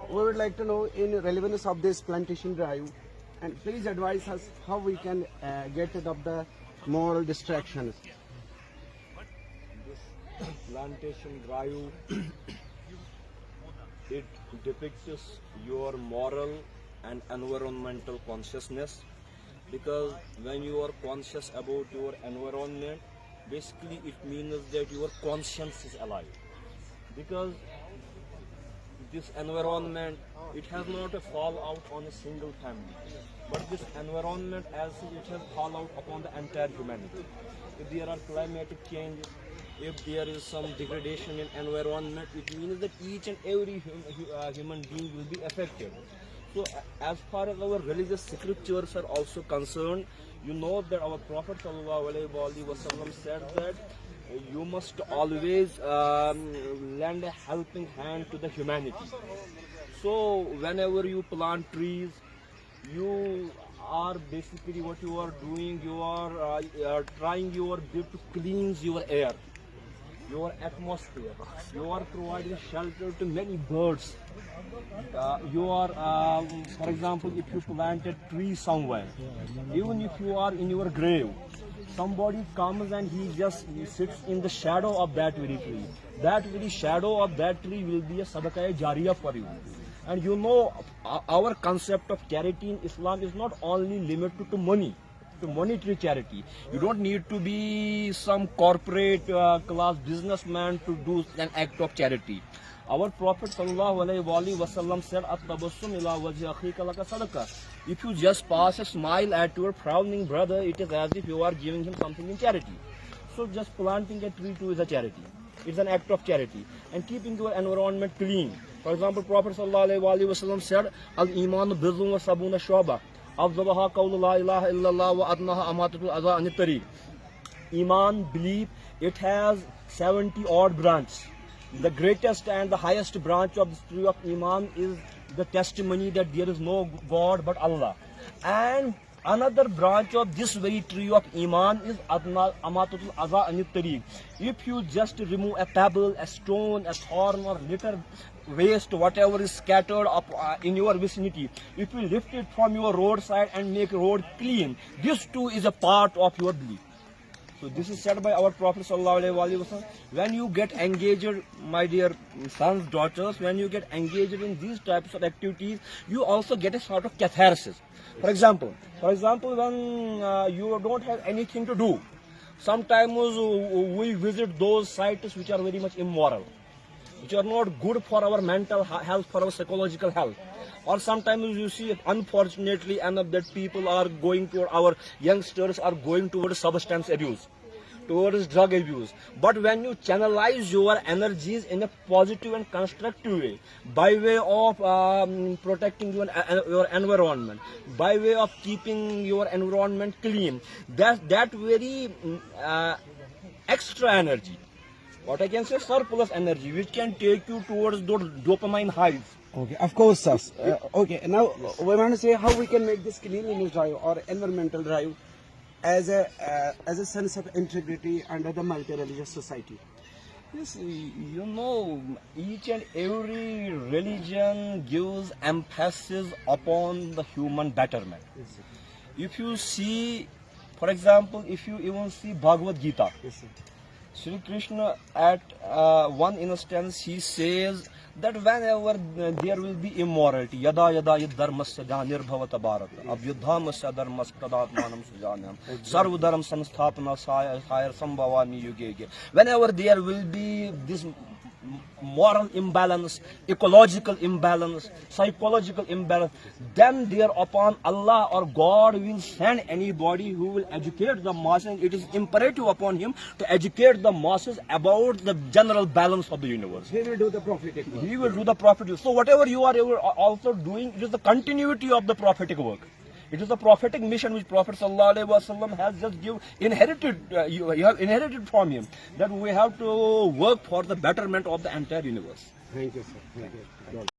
We would like to know in relevance of this plantation drive, and please advise us how we can get rid of the moral distractions. This plantation drive, it depicts your moral and environmental consciousness, because when you are conscious about your environment, basically it means that your conscience is alive, because this environment, it has not a fallout on a single family, but this environment as such, it has fallout upon the entire humanity. If there are climatic changes, if there is some degradation in environment, it means that each and every human being will be affected. So as far as our religious scriptures are also concerned, you know that our Prophet ﷺ said that you must always lend a helping hand to the humanity. So whenever you plant trees, you are basically what you are doing, you are trying your best to cleanse your air, your atmosphere. You are providing shelter to many birds. You are, for example, if you plant a tree somewhere, even if you are in your grave, somebody comes and he sits in the shadow of that very tree. That very shadow of that tree will be a sadaqah jariyah for you. And you know, our concept of charity in Islam is not only limited to money, to monetary charity. You don't need to be some corporate class businessman to do an act of charity. Our Prophet ﷺ said, "At-tabassum ila wajhi akhika laka sadaqah." If you just pass a smile at your frowning brother, it is as if you are giving him something in charity. So just planting a tree too is a charity. It's an act of charity. And keeping your environment clean. For example, Prophet ﷺ said, "Al-imanu bid'un wa sabuna shu'bah. Afdaluha qawlu la ilaha illallah wa adnaha amatatul adha anit tariq." Iman, belief, it has 70 odd branches. The greatest and the highest branch of the tree of Iman is the testimony that there is no God but Allah. And another branch of this very tree of Iman is amatatul adha anit tariq. If you just remove a pebble, a stone, a thorn or litter, waste, whatever is scattered up in your vicinity, if you lift it from your roadside and make road clean, this too is a part of your belief. So this is said by our Prophet ﷺ. When you get engaged, my dear sons, daughters, when you get engaged in these types of activities, you also get a sort of catharsis. For example, when you don't have anything to do, sometimes we visit those sites which are very much immoral, which are not good for our mental health, for our psychological health. Or sometimes you see, unfortunately enough, that people are going toward, our youngsters are going towards substance abuse, towards drug abuse. But when you channelize your energies in a positive and constructive way, by way of protecting your environment, by way of keeping your environment clean, that very extra energy, what I can say, surplus energy, which can take you towards those dopamine highs. Okay, of course, sir. Okay, now we want to say how we can make this cleanliness drive or environmental drive as a sense of integrity under the multi-religious society. Yes, you know, each and every religion gives emphasis upon the human betterment. Yes, sir. If you see, for example, if you even see Bhagavad Gita, Yes, sir. Sri Krishna at one instance he says that whenever there will be immorality, yada yada yadharmasya nirbhavata bharata abhyudhamasya dharmas pradatmanam sujanam sarva dharam samsthapana sayar sambhavami yuge. Whenever there will be this moral imbalance, ecological imbalance, psychological imbalance, then thereupon Allah or God will send anybody who will educate the masses. It is imperative upon him to educate the masses about the general balance of the universe. He will do the prophetic work. He will do the prophetic work. So whatever you are also doing, it is the continuity of the prophetic work. It is the prophetic mission which Prophet ﷺ has just inherited. You have inherited from him, that we have to work for the betterment of the entire universe. Thank you, sir. Thank you.